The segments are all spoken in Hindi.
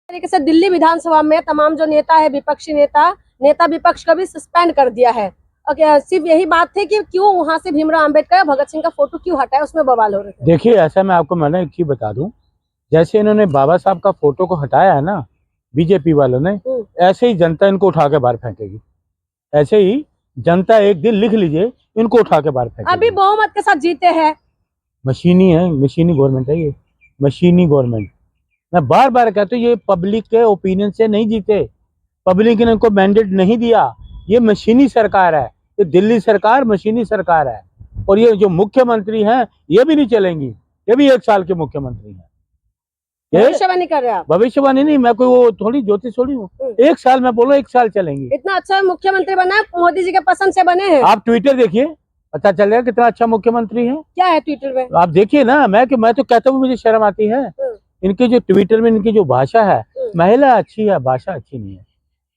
तरीके से दिल्ली विधानसभा में तमाम जो नेता है, विपक्षी नेता विपक्ष का भी सस्पेंड कर दिया है। सिर्फ यही बात थी कि क्यों वहां से भीमराव अंबेडकर भगत सिंह का फोटो क्यों हटाया, उसमें बवाल हो रहे थे। देखिए, ऐसा मैं आपको मैंने एक चीज बता दूं, जैसे इन्होंने बाबा साहब का फोटो को हटाया है ना बीजेपी वालों ने, ऐसे ही जनता इनको उठा के बाहर फेंकेगी। ऐसे ही जनता एक दिन लिख लीजिए, इनको उठा के बाहर फेंकेगी। अभी बहुमत के साथ जीते हैं। मशीनी है, मशीनी गवर्नमेंट है ये, मशीनी गवर्नमेंट। मैं बार बार कहता हूँ, ये पब्लिक के ओपिनियन से नहीं जीते, पब्लिक ने इनको मैंडेट नहीं दिया। ये मशीनी सरकार है, ये दिल्ली सरकार मशीनी सरकार है। और ये जो मुख्यमंत्री हैं ये भी नहीं चलेंगी, ये भी 1 साल के मुख्यमंत्री हैं। भविष्यवाणी कर रहे हैं आप? भविष्यवाणी नहीं, मैं कोई वो थोड़ी ज्योतिष थोड़ी हूँ। 1 साल मैं बोलो 1 साल चलेंगी। इतना अच्छा मुख्यमंत्री बना है, मोदी जी के पसंद से बने हैं। आप ट्विटर देखिए, पता चल जाएगा कितना अच्छा मुख्यमंत्री है। क्या है ट्विटर में? आप देखिए ना। मैं तो कहता हूँ, मुझे शर्म आती है इनके जो ट्विटर में इनकी जो भाषा है। महिला अच्छी है, भाषा अच्छी नहीं है।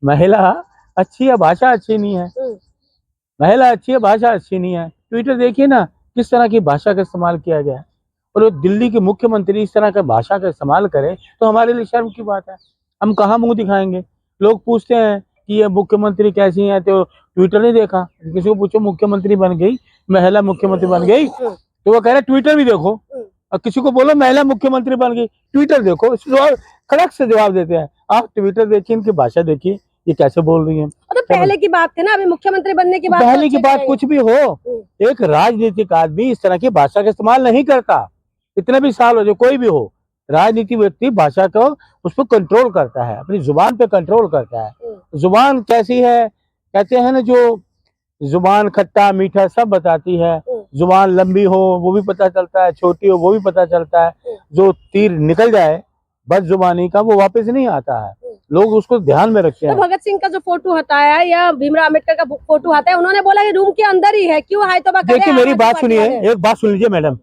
महिला अच्छी है, भाषा अच्छी नहीं है। महिला अच्छी है, भाषा अच्छी नहीं है। ट्विटर देखिए ना, किस तरह की भाषा का इस्तेमाल किया गया है। और वो दिल्ली के मुख्यमंत्री इस तरह का भाषा का इस्तेमाल करे तो हमारे लिए शर्म की बात है। हम कहाँ मुंह दिखाएंगे? लोग पूछते हैं कि ये मुख्यमंत्री कैसी है, तो ट्विटर नहीं देखा? किसी को पूछो मुख्यमंत्री बन गई, महिला मुख्यमंत्री बन गई, तो वो कह रहे ट्विटर भी देखो। और किसी को बोलो महिला मुख्यमंत्री बन गई, ट्विटर देखो। कड़क से जवाब देते हैं। आप ट्विटर देखिए, इनकी भाषा देखिए, ये कैसे बोल रही है। तो पहले की बात थी ना, अभी मुख्यमंत्री बनने की बात। पहले की बात कुछ भी हो, एक राजनीतिक आदमी इस तरह की भाषा का इस्तेमाल नहीं करता। इतने भी साल हो जो कोई भी हो, राजनीतिक व्यक्ति भाषा को उस पर कंट्रोल करता है, अपनी जुबान पे कंट्रोल करता है। जुबान कैसी है, कहते हैं ना, जो जुबान खट्टा मीठा सब बताती है। जुबान लंबी हो वो भी पता चलता है, छोटी हो वो भी पता चलता है। जो तीर निकल जाए बद जुबानी का, वो वापस नहीं आता है। लोग उसको ध्यान में रखते हैं। तो भगत सिंह का जो फोटो हटाया है या भीमराव अम्बेडकर का फोटो हटाया है, उन्होंने बोला कि रूम के अंदर ही है, क्यों हाय तौबा कर रहे हैं? देखिए, मेरी बात सुनिए, एक बात सुन लीजिए मैडम।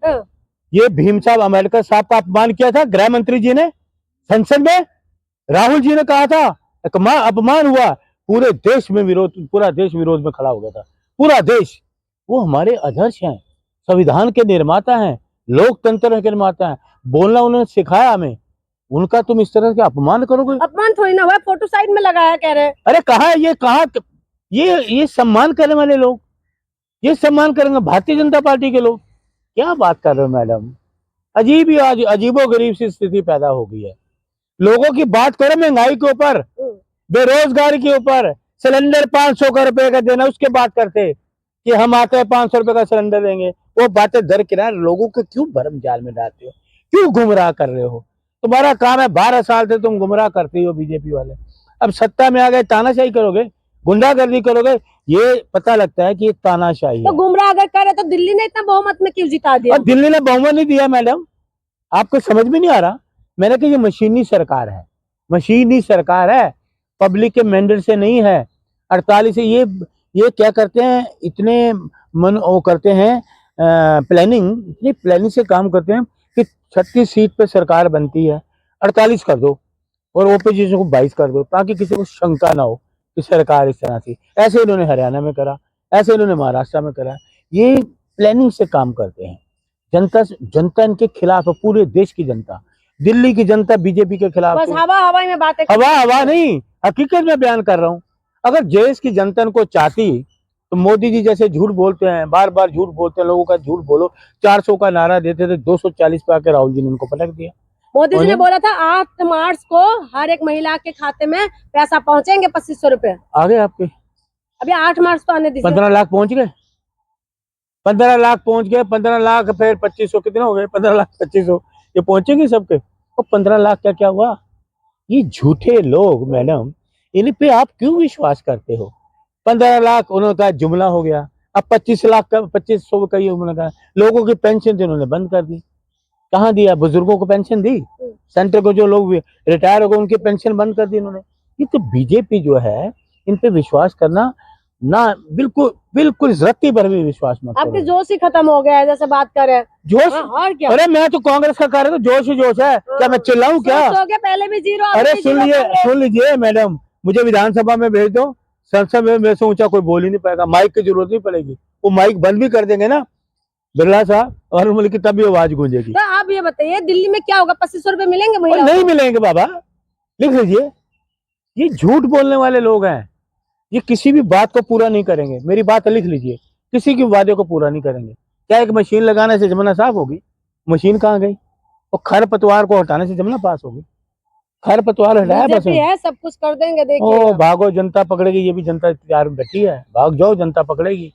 ये भीम साहब अम्बेडकर साहब का अपमान किया था गृह मंत्री जी ने संसद में। राहुल जी ने कहा था अपमान हुआ, पूरे देश में विरोध, पूरा देश विरोध में खड़ा हो गया था, पूरा देश। वो हमारे अध्यक्ष हैं, संविधान के निर्माता हैं, लोकतंत्र के निर्माता हैं। बोलना उन्होंने सिखाया हमें, उनका तुम इस तरह के अपमान करोगे? अपमान थोड़ी ना हुआ, फोटो साइड में लगाया कह रहे। अरे कहा ये सम्मान करने वाले लोग, ये सम्मान करेंगे भारतीय जनता पार्टी के लोग? क्या बात कर रहे हो मैडम? अजीब ही आज अजीबो गरीब सी स्थिति पैदा हो गई है। लोगों की बात करो महंगाई के ऊपर, बेरोजगारी के ऊपर, सिलेंडर 500 रुपए का देना, उसके बात करते कि हम आते हैं 500 रुपए का सिलेंडर देंगे। वो बातें दरकिनार, लोगों को क्यों भरम जाल में डालते हो, क्यों गुमराह कर रहे हो? तुम्हारा काम है, 12 साल से तुम गुमराह करती हो बीजेपी वाले। अब सत्ता में आ गए, तानाशाही करोगे, गुंडागर्दी करोगे। ये पता लगता है कि ये तानाशाही है। तो गुमराह अगर करे तो दिल्ली ने इतना बहुमत में क्यों जिता दिया? और दिल्ली ने बहुमत नहीं दिया मैडम, आपको समझ में नहीं आ रहा? मैंने कहा ये मशीनी सरकार है, मशीनी सरकार है, पब्लिक के मैंडेट से नहीं है। 48 से ये क्या करते हैं, इतने वो करते हैं प्लानिंग, इतनी प्लानिंग से काम करते हैं कि 36 सीट पे सरकार बनती है, 48 कर दो और ओपोजिशन को 22 कर दो, ताकि किसी को शंका ना हो कि सरकार इस तरह से। ऐसे इन्होंने हरियाणा में करा, ऐसे इन्होंने महाराष्ट्र में करा। ये प्लानिंग से काम करते हैं। जनता इनके खिलाफ है, पूरे देश की जनता, दिल्ली की जनता बीजेपी के खिलाफ। बस हवा में बातें, हवा नहीं, हकीकत में बयान कर रहा हूँ। अगर देश की जनता इनको चाहती तो मोदी जी जैसे झूठ बोलते हैं, बार बार झूठ बोलते हैं, लोगों का झूठ बोलो। 400 का नारा देते थे, 240 पे आके राहुल जी ने उनको पटक दिया। मोदी जी ने बोला था 8 मार्च को हर एक महिला के खाते में पैसा पहुंचेंगे 2500 रुपए। आ गए आपके? अभी 8 मार्च तो आने दीजिए। 15 लाख पहुंच गए, 15 लाख पहुंच गए। 15 लाख फिर 2500, कितने हो गए? 15 लाख 2500, ये पहुंचेंगे सबके। और 15 लाख का क्या हुआ? ये झूठे लोग मैडम, इन पे आप क्यों विश्वास करते हो? 15 लाख उन्होंने कहा जुमला हो गया। अब 25 लाख का, 2500 का ये उन्होंने कहा। लोगों की पेंशन उन्होंने बंद कर दी। कहाँ दिया? बुजुर्गों को पेंशन दी, सेंटर को जो लोग रिटायर हो गए उनकी पेंशन बंद कर दी इन्होंने। ये तो बीजेपी जो है, इन पे विश्वास करना ना, बिल्कुल रत्ती भर भी विश्वास मत करो। आपके जोश ही खत्म हो गया है, जैसे बात कर रहे हैं। जोश? और क्या? अरे मैं तो कांग्रेस का कार्य, जोश ही जोश है। क्या मैं चिल्लाऊं क्या? पहले भी जीरो। अरे सुन लीजिए मैडम, मुझे विधानसभा में भेज दो, संसद में मेरे से ऊंचा कोई बोल ही नहीं पाएगा, माइक की जरूरत नहीं पड़ेगी। वो माइक बंद भी कर देंगे ना बिरला साहब और मुल्क की, तभी आवाज गूंजेगी। तो आप ये बताइए, दिल्ली में क्या होगा? 2500 रुपए मिलेंगे? नहीं मिलेंगे बाबा, लिख लीजिए, ये झूठ बोलने वाले लोग हैं। ये किसी भी बात को पूरा नहीं करेंगे। मेरी बात लिख लीजिए, किसी की वादे को पूरा नहीं करेंगे। क्या एक मशीन लगाने से जमुना साफ होगी? मशीन कहाँ गई? और खरपतवार को हटाने से जमुना पास होगी? खरपतवार हटाया बस। बीजेपी है, सब कुछ कर देंगे, ओ देखिए। भागो, जनता पकड़ेगी। ये भी जनता तैयार में बैठी है, भाग जाओ, जनता पकड़ेगी।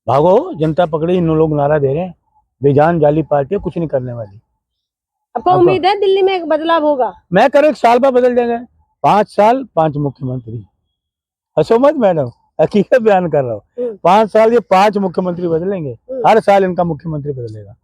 भागो, जनता पकड़ेगी। इन लोग नारा दे रहे हैं, बेजान जाली पार्टी है, कुछ नहीं करने वाली। आपको उम्मीद है दिल्ली में एक बदलाव होगा? मैं करो 1 साल बाद बदल जाएंगे। 5 साल 5 मुख्यमंत्री। हंसो मत मैडम, हकीकत बयान कर रहा हूँ। 5 साल ये 5 मुख्यमंत्री बदलेंगे। हर साल इनका मुख्यमंत्री बदलेगा।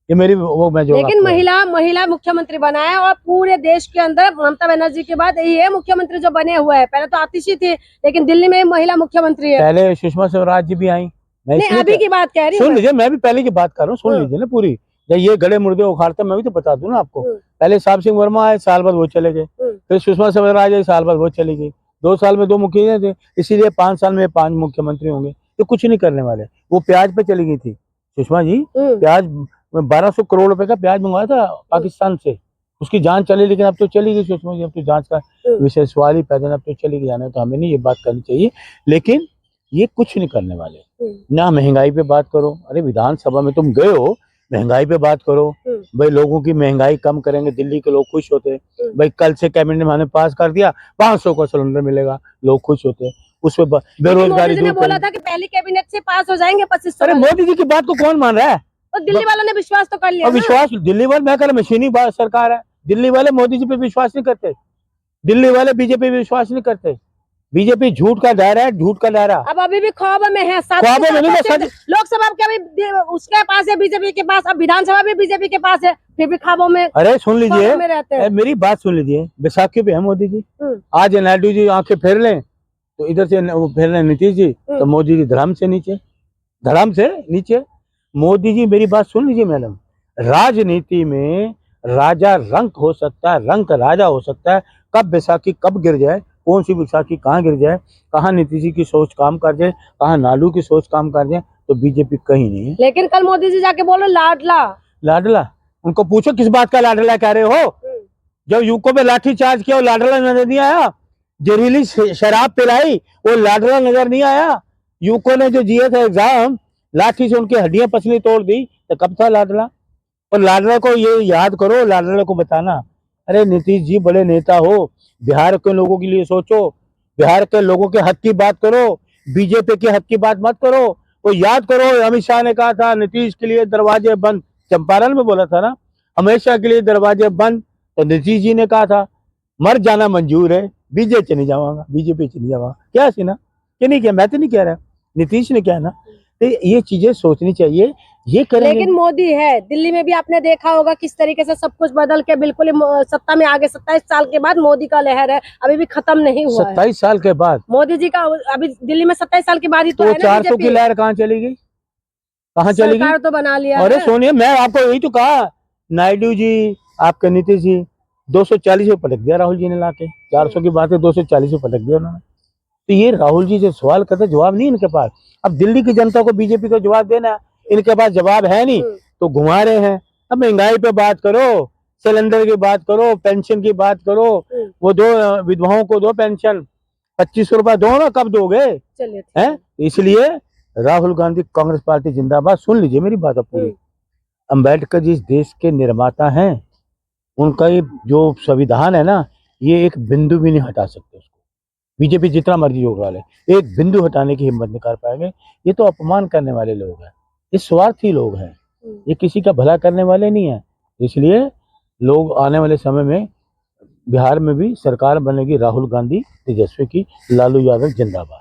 ये मेरी वो मैं जो लेकिन महिला मुख्यमंत्री बना है, और पूरे देश के अंदर ममता बनर्जी के बाद यही है मुख्यमंत्री जो बने हुए हैं। पहले तो आतिशी थी, लेकिन दिल्ली में महिला मुख्यमंत्री है। पहले सुषमा स्वराज जी भी आई। नहीं, अभी की बात कह रही हूँ। सुन लीजिए, मैं भी पहले की बात कर रहा हूँ, सुन लीजिए ना पूरी। जब ये गड़े मुर्दे उखाड़ते मैं भी तो बता दूं ना आपको। पहले साहब सिंह वर्मा आए, साल बाद वो चले गए। फिर सुषमा स्वराज आई, साल बाद वो चली गई। 2 साल में 2 मुख्यमंत्री थे, इसीलिए 5 साल में 5 मुख्यमंत्री होंगे। तो कुछ नहीं करने वाले। वो प्याज पे चली गई थी सुषमा जी। प्याज 1200 करोड़ रुपए का प्याज मंगवाया था पाकिस्तान से। उसकी जान चली, लेकिन अब तो चली गई सुषमा जी। अब तो जांच का विषय सवाल ही पैदा, अब तो चली गई। जाने तो हमें नहीं ये बात करनी चाहिए, लेकिन ये कुछ नहीं करने वाले। ना महंगाई पे बात करो। अरे विधानसभा में तुम गए हो, महंगाई पे बात करो। भाई लोगों की महंगाई कम करेंगे, दिल्ली के लोग खुश होते। भाई कल से कैबिनेट ने हमें पास कर दिया, 500 का सिलेंडर मिलेगा, लोग खुश होते। उस पर बेरोजगारी दूर बोला था कि पहली कैबिनेट से पास हो जाएंगे 2500। अरे मोदी जी की बात को कौन मान रहा है? तो दिल्ली वालों ने विश्वास तो कर लिया। विश्वास दिल्ली वाले, मैं कह रहा मशीनी सरकार है। दिल्ली वाले मोदी जी पे विश्वास नहीं करते। दिल्ली वाले बीजेपी पे विश्वास नहीं करते। बीजेपी झूठ का दायरा है, झूठ का दायरा। अब अभी भी ख्वाबों में है। ख्वाबों में नहीं, लोकसभा के अभी उसके पास है, बीजेपी के पास। अब विधानसभा भी बीजेपी के पास है, फिर भी ख्वाबों में। अरे सुन लीजिए, मेरी बात सुन लीजिए। बैसाखी पे है मोदी जी। आज नायडू जी आंखें फेर लें तो इधर से फेर लें नीतीश जी, तो मोदी जी धड़म से नीचे। मोदी जी मेरी बात सुन लीजिए मैडम। राजनीति में राजा रंक हो सकता है, रंक राजा हो सकता है। कब बैसाखी कब गिर जाए, कौन सी बैसाखी कहाँ गिर जाए, कहाँ नीतीश जी की सोच काम कर जाए, कहाँ नायडू की सोच काम कर जाए, तो बीजेपी कहीं नहीं है। लेकिन कल मोदी जी जाके बोलो लाडला। उनको पूछो किस बात का लाडला कह रहे हो? जब यूको में लाठी चार्ज किया, वो लाडला नजर नहीं आया? जहरीली शराब पिलाई, वो लाडला नजर नहीं आया? यूको ने जो दिया था एग्जाम, लाठी से उनकी हड्डियां पसली तोड़ दी, तो कब था लाडला? और लाडला को ये याद करो, लाडला को बताना, अरे नीतीश जी बड़े नेता हो, बिहार के लोगों के लिए सोचो, बिहार के लोगों के हक की बात करो, बीजेपी के हक की बात मत करो। वो याद करो, अमित शाह ने कहा था नीतीश के लिए दरवाजे बंद, चंपारण में बोला था ना, हमेशा के लिए दरवाजे बंद। तो नीतीश जी ने कहा था मर जाना मंजूर है, बीजेपी नहीं जाऊंगा। क्या सीना क्या नहीं किया? मैं तो नहीं कह रहा, नीतीश ने किया ना। तो ये चीजें सोचनी चाहिए, ये करेंगे। लेकिन मोदी है दिल्ली में भी, आपने देखा होगा किस तरीके से सब कुछ बदल के बिल्कुल सत्ता में आ गए। 27 साल के बाद मोदी का लहर है, अभी भी खत्म नहीं हुआ। 27 साल के बाद मोदी जी का अभी दिल्ली में 27 साल के बाद ही तो है ना। 400 की लहर कहाँ चली गई? कहाँ चली गई? सरकार तो बना लिया। अरे सोनिया, मैं आपको यही तो कहा, नायडू जी, आपके नीतीश जी 240 पे पटक दिया राहुल जी ने लाके। 400 की बात है, 240 पे पटक दिया उन्होंने। तो ये राहुल जी जो सवाल करते, जवाब नहीं इनके पास। अब दिल्ली की जनता को बीजेपी को जवाब देना, इनके पास जवाब है नहीं, तो घुमा रहे हैं। अब महंगाई पे बात करो, सिलेंडर की बात करो, पेंशन की बात करो। वो 2 विधवाओं को दो पेंशन, 2500 रुपए दो ना, कब दोगे? हैं? इसलिए राहुल गांधी, कांग्रेस पार्टी जिंदाबाद। सुन लीजिए मेरी बात पूरी। अम्बेडकर जी इस देश के निर्माता हैं। उनका ये जो संविधान है ना, ये एक बिंदु भी नहीं हटा सकते उसको। बीजेपी जितना मर्जी होगा ले, एक बिंदु हटाने की हिम्मत नहीं कर पाएंगे। ये तो अपमान करने वाले लोग हैं, ये स्वार्थी लोग हैं, ये किसी का भला करने वाले नहीं है। इसलिए लोग आने वाले समय में बिहार में भी सरकार बनेगी राहुल गांधी तेजस्वी की, लालू यादव जिंदाबाद।